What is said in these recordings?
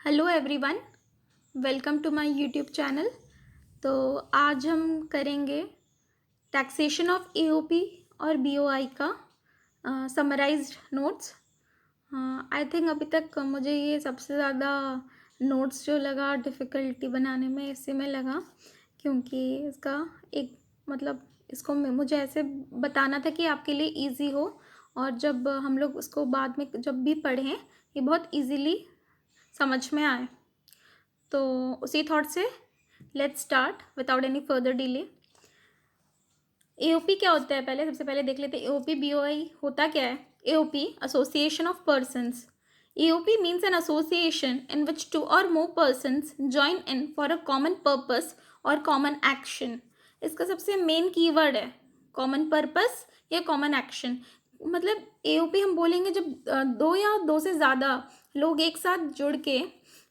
Hello everyone, welcome to my YouTube channel. तो आज हम करेंगे टैक्सेशन ऑफ एओपी और बीओआई का समराइज्ड नोट्स। आई थिंक अभी तक मुझे ये सबसे ज़्यादा नोट्स जो लगा डिफ़िकल्टी बनाने में इसी में लगा, क्योंकि इसका एक मतलब इसको मुझे ऐसे बताना था कि आपके लिए इजी हो, और जब हम लोग उसको बाद में जब भी पढ़ें ये बहुत इजीली समझ में आए। तो उसी थॉट से let's start without any further delay. AOP क्या होता है, सबसे पहले देख लेते हैं एओपी बीओआई होता क्या है। AOP association of persons. AOP means an association in which two or more persons join in for a common purpose or common action. इसका सबसे मेन कीवर्ड है कॉमन पर्पस या कॉमन एक्शन। मतलब AOP हम बोलेंगे जब दो या दो से ज़्यादा लोग एक साथ जुड़ के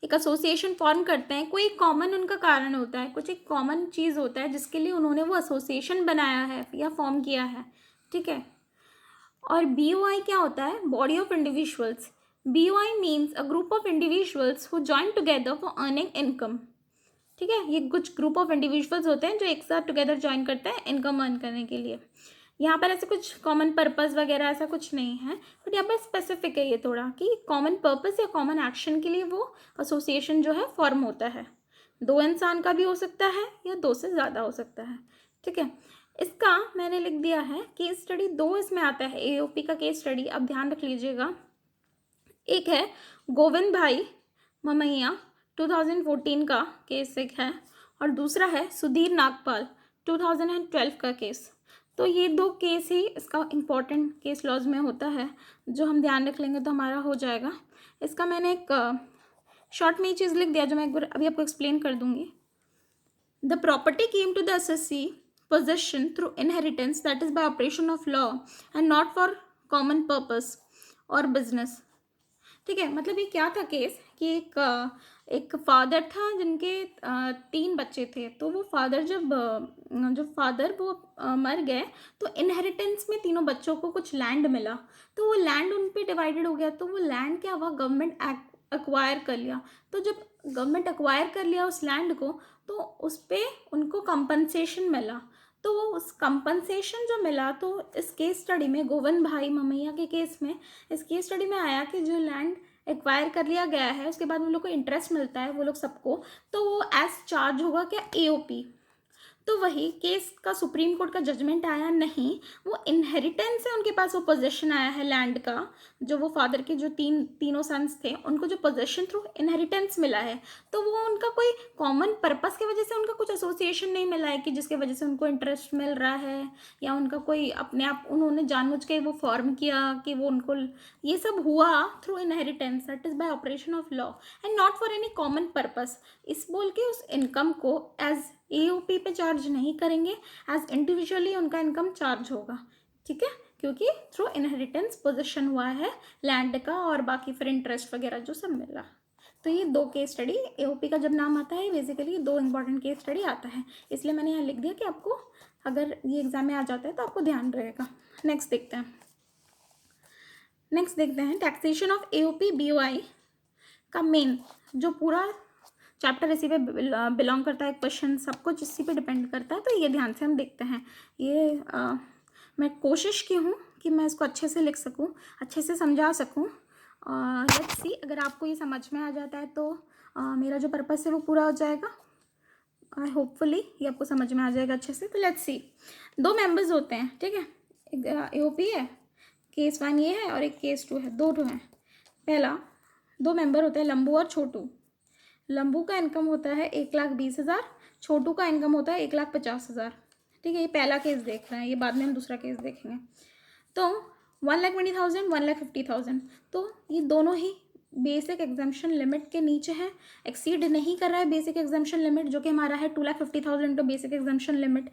एक एसोसिएशन फॉर्म करते हैं, कोई कॉमन उनका कारण होता है, कुछ एक कॉमन चीज़ होता है जिसके लिए उन्होंने वो एसोसिएशन बनाया है या फॉर्म किया है, ठीक है। और बीओआई क्या होता है, body of individuals. BOI means a group of individuals who join together for earning income, ठीक है। ये कुछ ग्रुप ऑफ इंडिविजुअल्स होते हैं जो एक साथ टुगेदर ज्वाइन करते हैं इनकम अर्न करने के लिए। यहाँ पर ऐसे कुछ कॉमन पर्पस वगैरह ऐसा कुछ नहीं है, बट यहाँ पर स्पेसिफिक है ये थोड़ा कि कॉमन पर्पस या कॉमन एक्शन के लिए वो एसोसिएशन जो है फॉर्म होता है। दो इंसान का भी हो सकता है या दो से ज़्यादा हो सकता है, ठीक है। इसका मैंने लिख दिया है केस स्टडी दो इसमें आता है एओपी का केस स्टडी, अब ध्यान रख लीजिएगा। एक है गोविंद भाई ममैया 2014 का केस एक है, और दूसरा है सुधीर नागपाल 2012 का केस। तो ये दो केस ही इसका इम्पॉर्टेंट केस लॉज में होता है, जो हम ध्यान रख लेंगे तो हमारा हो जाएगा। इसका मैंने एक शॉर्ट में ये चीज़ लिख दिया जो मैं एक बार अभी आपको एक्सप्लेन कर दूंगी। The property came to the SSC possession through inheritance, that is by operation of law and not for common purpose or business, ठीक है। मतलब ये क्या था केस कि एक फादर था जिनके तीन बच्चे थे। तो वो फादर जो फादर वो मर गए, तो इनहेरिटेंस में तीनों बच्चों को कुछ लैंड मिला, तो वो लैंड उन पे डिवाइडेड हो गया। तो वो लैंड क्या हुआ, गवर्नमेंट एक्वायर कर लिया। तो जब गवर्नमेंट एक्वायर कर लिया उस लैंड को, तो उस पर उनको कंपनसेशन मिला। तो वो उस कंपनसेशन जो मिला, तो इस केस स्टडी में गोविंद भाई ममैया के केस में इस केस स्टडी में आया कि जो लैंड एक्वायर कर लिया गया है उसके बाद उन लोग को इंटरेस्ट मिलता है वो लोग सबको, तो वो एज चार्ज होगा क्या, एओपी। तो वही केस का सुप्रीम कोर्ट का जजमेंट आया नहीं, वो इनहेरिटेंस है, उनके पास वो पोजेशन आया है लैंड का। जो वो फादर के जो तीनों सन्स थे उनको जो पोजेशन थ्रू इनहेरिटेंस मिला है, तो वो उनका कोई कॉमन पर्पस की वजह से उनका कुछ एसोसिएशन नहीं मिला है कि जिसकी वजह से उनको इंटरेस्ट मिल रहा है, या उनका कोई अपने आप उन्होंने जानबूझ के वो फॉर्म किया कि वो उनको ये सब हुआ through inheritance, that is by operation of law and not for any common purpose. इस बोल के उस इनकम को एज एओपी पे चार्ज नहीं करेंगे, एज इंडिविजुअली उनका इनकम चार्ज होगा, ठीक है, क्योंकि थ्रू इनहेरिटेंस पोजीशन हुआ है लैंड का, और बाकी फिर इंटरेस्ट वगैरह जो सब मिला। तो ये दो केस स्टडी एओपी का जब नाम आता है बेसिकली दो इंपॉर्टेंट केस स्टडी आता है, इसलिए मैंने यहाँ लिख दिया कि आपको अगर ये एग्जाम में आ जाता है तो आपको ध्यान रहेगा। नेक्स्ट देखते हैं टैक्सेशन ऑफ एओपी बीओआई का मेन जो पूरा चैप्टर इसी पे बिलोंग करता है, क्वेश्चन सब कुछ इसी पे डिपेंड करता है। तो ये ध्यान से हम देखते हैं। ये मैं कोशिश की हूँ कि मैं इसको अच्छे से लिख सकूँ, अच्छे से समझा सकूँ। लेट्स सी, अगर आपको ये समझ में आ जाता है तो मेरा जो पर्पस है वो पूरा हो जाएगा। होपफुली ये आपको समझ में आ जाएगा अच्छे से। तो लेट्स सी, दो मेंबर्स होते हैं, ठीक है। एक एओपी है, केस 1 ये है, और एक केस 2 है, दो हैं। पहला दो मेंबर होते हैं लंबू और छोटू। लंबू का इनकम होता है 1,20,000, छोटू का इनकम होता है 1,50,000, ठीक है। ये पहला केस देख रहे हैं, ये बाद में हम दूसरा केस देखेंगे। तो 1,20,000 1,50,000, तो ये दोनों ही बेसिक एग्जाम्शन लिमिट के नीचे है, एक्सीड नहीं कर रहा है बेसिक एग्जाम्शन लिमिट जो कि हमारा है 2,50,000 टू बेसिक एग्जाम्शन लिमिट।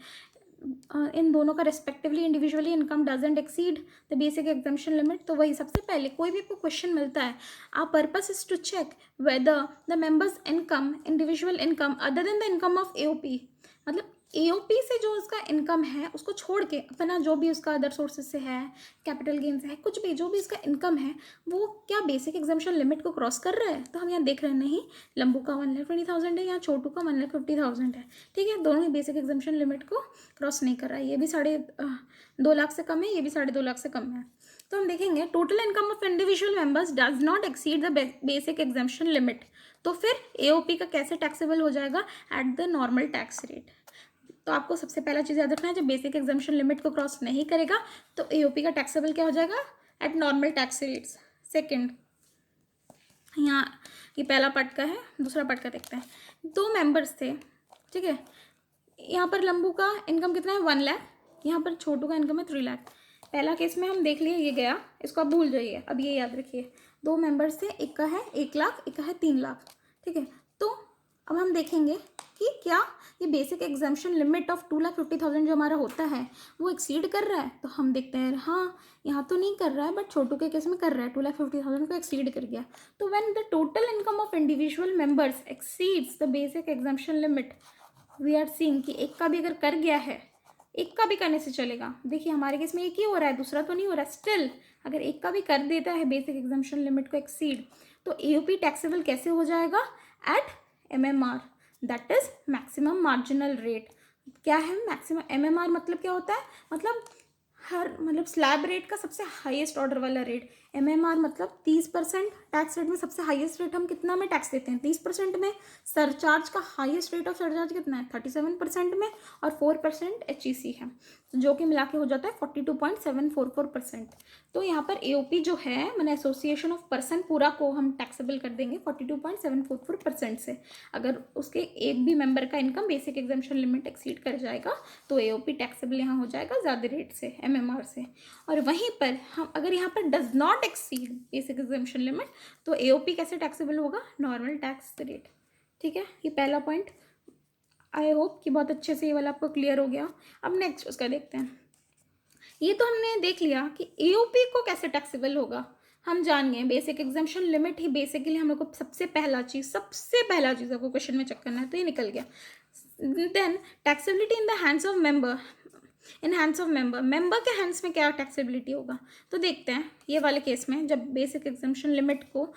इन दोनों का respectively individually income doesn't exceed the basic exemption limit. तो वही सबसे पहले कोई भी आपको क्वेश्चन मिलता है, our purpose is to check whether the members income individual income other than the income of AOP, मतलब एओपी से जो उसका इनकम है उसको छोड़ के अपना जो भी उसका अदर सोर्सेज से है, कैपिटल गेन से है, कुछ भी जो भी उसका इनकम है वो क्या बेसिक एग्जाम्पशन लिमिट को क्रॉस कर रहा है? तो हम यहाँ देख रहे हैं नहीं, लंबू का 1,20,000 है, यहाँ छोटू का 1,50,000 है। ठीक है, दोनों ही बेसिक एग्जाम्पशन लिमिट को क्रॉस नहीं कर रहा है। ये भी 2.5 लाख से कम है, ये भी 2.5 लाख से कम है। तो हम देखेंगे total income of individual members does not exceed the basic exemption limit. तो फिर एओपी का कैसे टैक्सेबल हो जाएगा? At the normal tax rate. तो आपको सबसे पहला चीज़ याद रखना है, जब बेसिक एग्जाम्पशन लिमिट को क्रॉस नहीं करेगा तो एओपी का टैक्सेबल क्या हो जाएगा? Eight normal tax rates. Second, यहाँ ये पहला पार्ट का है, दूसरा पार्ट का देखते हैं। 2 मेंबर्स थे, ठीक है, यहाँ पर लंबू का इनकम कितना है? 1 लाख, यहाँ पर छोटू का इनकम है 3 लाख। पहला केस में हम देख लिए, ये गया, इसको आप भूल जाइए। अब ये याद रखिए, 2 मेंबर्स थे, एक का है 1 लाख, एक का है 3 लाख। ठीक है, तो अब हम देखेंगे कि क्या ये बेसिक एग्जाम्पशन लिमिट ऑफ 2,50,000 जो हमारा होता है वो एक्सीड कर रहा है? तो हम देखते हैं हाँ, यहाँ तो नहीं कर रहा है, बट छोटू के केस में कर रहा है, 2,50,000 को एक्सीड कर गया। तो when the total income of individual members exceeds the basic exemption limit, we are seeing कि एक का भी अगर कर गया है, एक का भी करने से चलेगा। देखिए हमारे केस में एक ही हो रहा है, दूसरा तो नहीं हो रहा है। स्टिल अगर एक का भी कर देता है बेसिक एग्जाम्पशन लिमिट को एक्सीड, तो एओपी टैक्सेबल कैसे हो जाएगा? At MMR, that is maximum marginal rate. क्या है मैक्सिमम? एमएमआर मतलब क्या होता है? मतलब स्लैब रेट का सबसे हाईएस्ट ऑर्डर वाला रेट। एमएमआर मतलब 30% टैक्स रेट में सबसे हाईएस्ट रेट हम कितना में टैक्स देते हैं? 30% में। सरचार्ज का हाईएस्ट रेट ऑफ सरचार्ज कितना है? 37% में, और 4% एचईसी है, जो कि मिला के हो जाता है 42.744%। तो यहाँ पर एओपी जो है, मैंने एसोसिएशन ऑफ पर्सन पूरा को हम टैक्सेबल कर देंगे 42.744% से। अगर उसके एक भी मेंबर का income basic exemption limit exceed कर जाएगा तो एओपी टैक्सेबल यहाँ हो जाएगा ज़्यादा रेट से, एमएमआर से। और वहीं पर हम अगर यहाँ पर does not exceed basic exemption limit, तो एओपी कैसे टैक्सेबल होगा? Normal tax rate. ठीक है, ये पहला पॉइंट। आई होप कि बहुत अच्छे से ये वाला आपको क्लियर हो गया। अब नेक्स्ट उसका देखते हैं। ये तो हमने देख लिया कि एओपी को कैसे टैक्सेबल होगा, हम जान गए। बेसिक एग्जाम्पशन लिमिट ही बेसिकली हम लोग को सबसे पहला चीज़ आपको क्वेश्चन में चेक करना है, तो ये निकल गया। Then taxability in the hands of member, in hands of member के हैंड्स में क्या टैक्सेबिलिटी होगा? तो देखते हैं ये वाले केस में, जब बेसिक एग्जाम्पशन लिमिट को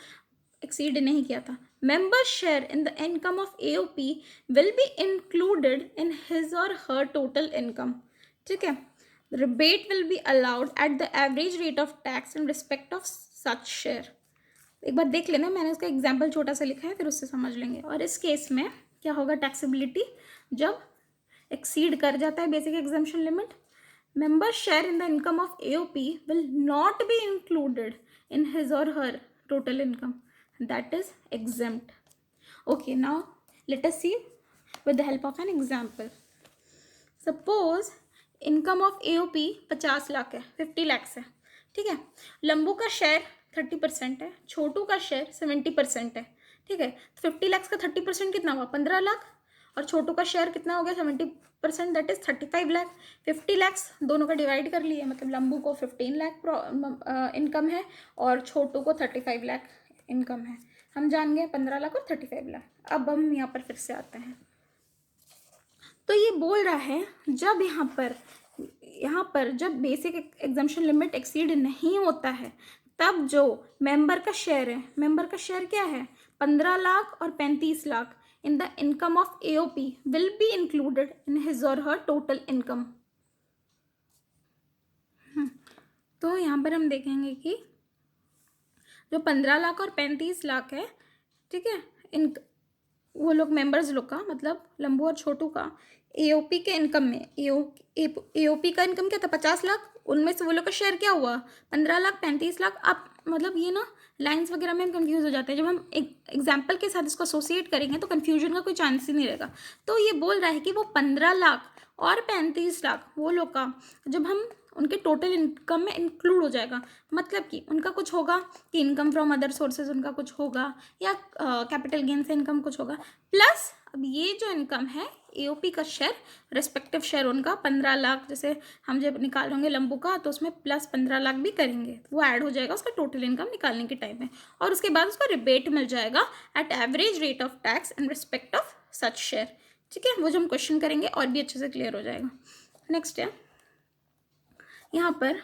एक्सीड नहीं किया था, member share in the income of AOP will be included in his or her total income. ठीक है, rebate will be allowed at the average rate of tax in respect of such share. एक बार देख लेना, मैंने उसका example छोटा सा लिखा है, फिर उससे समझ लेंगे। और इस केस में क्या होगा टैक्सेबिलिटी? जब एक्सीड कर जाता है basic exemption limit, member share in the income of AOP will not be included in his or her total income, that is exempt. Okay, now let us see with the help of an example. Suppose income of AOP 50 lakh है, 50 lakhs है। ठीक है, लंबू का share 30% है, छोटू का share 70% है। ठीक है, 50 lakhs का 30% कितना हुआ? 15 लाख। और छोटू का शेयर कितना हो गया? 70%, दैट इज 35 लाख। 50 lakhs दोनों का डिवाइड कर लिए, मतलब लंबू को 15 लाख इनकम है और छोटू को 35 लाख इनकम है। हम जान गए 15 लाख और 35 लाख। अब हम यहाँ पर फिर से आते हैं, तो ये बोल रहा है जब यहाँ पर जब बेसिक एग्जाम्पशन लिमिट एक्सीड नहीं होता है, तब जो मेंबर का शेयर है, मेंबर का शेयर क्या है? 15 लाख और 35 लाख इन the income of AOP will be included in his or her total income. तो यहाँ पर हम देखेंगे कि जो 15 लाख और 35 लाख है, ठीक है, इन वो लोग मेंबर्स लोग का, मतलब लंबू और छोटू का एओपी के इनकम में, एओपी का इनकम क्या था? 50 लाख। उनमें से वो लोग का शेयर क्या हुआ? 15 लाख, 35 लाख। आप मतलब ये ना लाइंस वगैरह में हम कंफ्यूज हो जाते हैं, जब हम एक एग्जाम्पल के साथ इसको एसोसिएट करेंगे तो कन्फ्यूजन का कोई चांस ही नहीं रहेगा। तो ये बोल रहा है कि वो 15 लाख और 35 लाख वो लोग का जब हम उनके टोटल इनकम में इंक्लूड हो जाएगा, मतलब कि उनका कुछ होगा कि इनकम फ्रॉम अदर सोर्सेज उनका कुछ होगा, या कैपिटल गेन से इनकम कुछ होगा, प्लस अब ये जो इनकम है एओपी का शेयर, रेस्पेक्टिव शेयर उनका 15 लाख, जैसे हम जब निकाल होंगे लंबू का तो उसमें प्लस 15 लाख भी करेंगे, वो ऐड हो जाएगा उसका टोटल इनकम निकालने के टाइम में, और उसके बाद उसका रिबेट मिल जाएगा at average rate of tax in respect of such share. ठीक है, वो जो हम क्वेश्चन करेंगे और भी अच्छे से क्लियर हो जाएगा। नेक्स्ट है यहाँ पर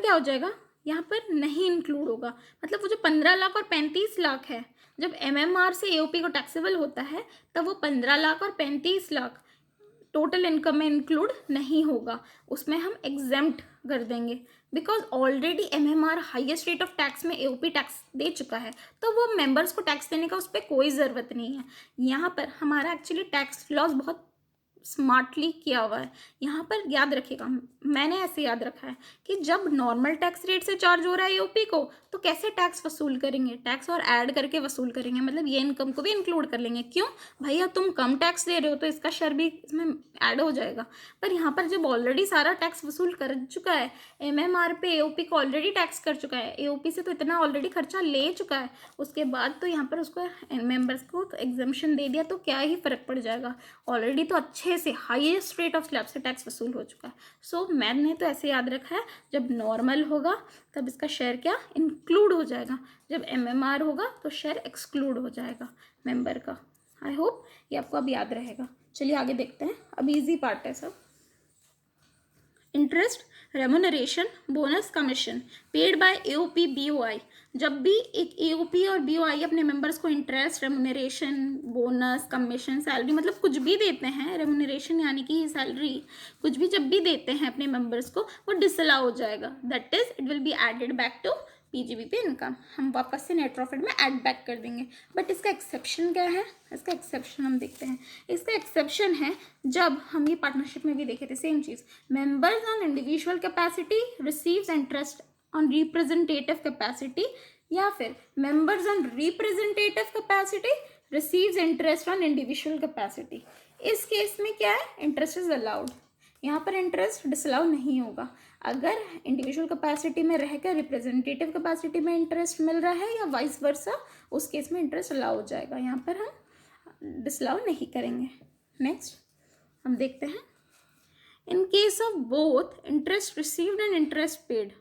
क्या हो जाएगा, यहाँ पर नहीं इंक्लूड होगा, मतलब वो जो 15 लाख और 35 लाख है, जब MMR से AOP को टैक्सेबल होता है तब वो 15 लाख और 35 लाख टोटल इनकम में इंक्लूड नहीं होगा, उसमें हम एग्जेम्प्ट कर देंगे, because already MMR highest rate of tax में AOP टैक्स दे चुका है, तो वो मेंबर्स को टैक्स देने का उस पर कोई ज़रूरत नहीं है। यहाँ पर हमारा एक्चुअली टैक्स लॉस बहुत स्मार्टली किया हुआ है। यहाँ पर याद रखिएगा, मैंने ऐसे याद रखा है कि जब नॉर्मल टैक्स रेट से चार्ज हो रहा है AOP को, तो कैसे टैक्स वसूल करेंगे, टैक्स और ऐड करके वसूल करेंगे, मतलब ये इनकम को भी इंक्लूड कर लेंगे। क्यों भैया, तुम कम टैक्स दे रहे हो तो इसका शेयर भी इसमें ऐड हो जाएगा। पर यहाँ पर जब ऑलरेडी सारा टैक्स वसूल कर चुका है, MMR पे AOP को ऑलरेडी टैक्स कर चुका है, AOP से तो इतना ऑलरेडी खर्चा ले चुका है, उसके बाद तो यहाँ पर उसको मेंबर्स को एग्जम्पशन दे दिया तो क्या ही फर्क पड़ जाएगा, ऑलरेडी तो अच्छे से हाईएस्ट रेट ऑफ स्लैब से टैक्स वसूल हो चुका है। सो मैंने तो ऐसे याद रखा है, जब नॉर्मल होगा तब इसका शेयर क्या इंक्लूड हो जाएगा, जब MMR होगा तो शेयर एक्सक्लूड हो जाएगा मेंबर का। आई होप ये आपको अब याद रहेगा। चलिए आगे देखते हैं, अब इजी पार्ट है सब। Interest, remuneration, bonus, commission paid by AOP BOI। जब भी एक AOP और BOI अपने मेंबर्स को interest, remuneration, bonus, commission, salary, मतलब कुछ भी देते हैं, रेमुनरेशन यानी कि सैलरी, कुछ भी जब भी देते हैं अपने मेंबर्स को, वो डिसअलाउ हो जाएगा, that is it will be added back to PGBP income, हम वापस से नेट प्रॉफिट में ऐड बैक कर देंगे। बट इसका एक्सेप्शन क्या है, इसका एक्सेप्शन हम देखते हैं। इसका एक्सेप्शन है, जब हम ये पार्टनरशिप में भी देखे थे same cheese, members on individual capacity receives interest on representative capacity, या फिर members on representative capacity receives interest on individual capacity. इस केस में क्या है, इंटरेस्ट इज अलाउड, यहाँ पर इंटरेस्ट डिसअलाउ नहीं होगा। अगर इंडिविजुअल कैपेसिटी में रहकर रिप्रेजेंटेटिव कैपेसिटी में इंटरेस्ट मिल रहा है या वाइस वर्सा, उस केस में इंटरेस्ट अलाउ हो जाएगा, यहाँ पर हम डिसअलाउ नहीं करेंगे। नेक्स्ट हम देखते हैं, in case of both interest received and interest paid,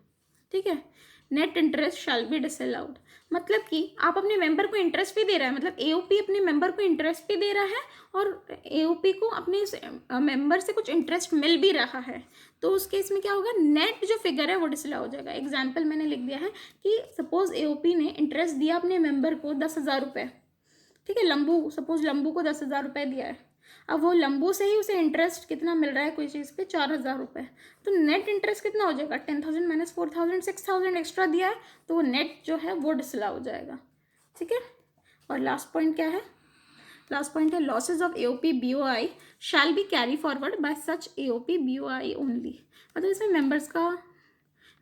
ठीक है, net interest shall be disallowed. मतलब कि आप अपने मेंबर को इंटरेस्ट भी दे रहा है, मतलब AOP अपने मेंबर को इंटरेस्ट भी दे रहा है और AOP को अपने मेंबर से कुछ इंटरेस्ट मिल भी रहा है, तो उस केस में क्या होगा, नेट जो फिगर है वो डिसअलाउ हो जाएगा। एग्जाम्पल मैंने लिख दिया है कि सपोज AOP ने इंटरेस्ट दिया अपने मेंबर को 10,000 रुपये, ठीक है, लंबू, सपोज लंबू को 10,000 रुपये दिया है, अब वो लंबू से ही उसे इंटरेस्ट कितना मिल रहा है कोई चीज़ पे, 4,000 रुपये, तो नेट इंटरेस्ट कितना हो जाएगा, 10,000 माइनस 4,000, 6,000 एक्स्ट्रा दिया है, तो वो नेट जो है वो डिसअलाउ हो जाएगा, ठीक है। और लास्ट पॉइंट क्या है, लास्ट पॉइंट है, losses of AOP BOI shall be carry forward bye such AOP BOI only. मतलब इसमें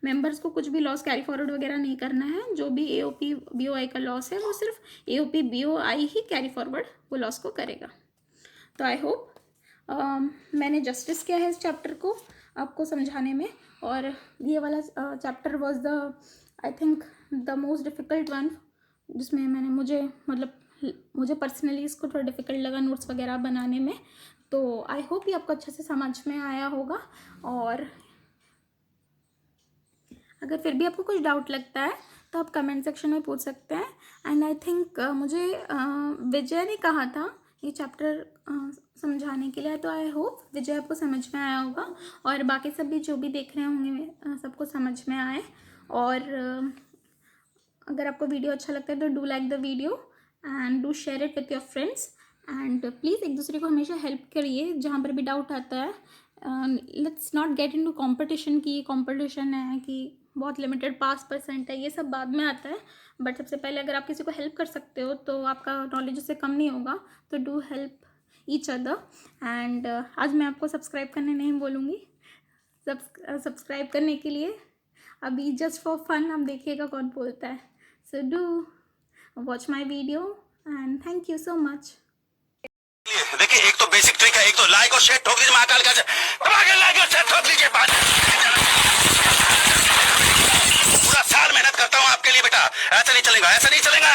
मेंबर्स को कुछ भी लॉस कैरी फॉरवर्ड वगैरह नहीं करना है, जो भी AOP BOI का लॉस है वो सिर्फ AOP BOI ही कैरी फॉरवर्ड वो लॉस को करेगा। तो आई होप मैंने जस्टिस किया है इस चैप्टर को आपको समझाने में, और ये वाला chapter was the I think the most difficult one, जिसमें मुझे पर्सनली इसको थोड़ा डिफ़िकल्ट लगा नोट्स वगैरह बनाने में। तो आई होप ये आपको अच्छे से समझ में आया होगा, और अगर फिर भी आपको कुछ डाउट लगता है तो आप कमेंट सेक्शन में पूछ सकते हैं। एंड आई थिंक मुझे विजय ने कहा था ये चैप्टर समझाने के लिए, तो आई होप विजय आपको समझ में आया होगा, और बाकी सब भी जो भी देख रहे होंगे सबको समझ में आए। और अगर आपको वीडियो अच्छा लगता है तो do like the video and do share it with your friends, and please एक दूसरे को हमेशा हेल्प करिए जहाँ पर भी डाउट आता है। Let's not get into competition की कंपटीशन है कि बहुत लिमिटेड पास परसेंट है, ये सब बाद में आता है। बट सबसे पहले अगर आप किसी को हेल्प कर सकते हो तो आपका नॉलेज उससे कम नहीं होगा, तो do help each other. And आज मैं आपको सब्सक्राइब करने नहीं बोलूँगी, सब्सक्राइब करने के लिए अभी जस्ट फॉर फन हम देखिएगा कौन बोलता है। So do watch my video and thank you so much. देखिए, एक तो बेसिक ट्रिक है, एक तो लाइक और शेयर ठोक दीजिए, महाकाल का लाइक और शेयर ठोक दीजिए। पूरा साल मेहनत करता हूँ आपके लिए बेटा, ऐसा नहीं चलेगा, ऐसा नहीं चलेगा।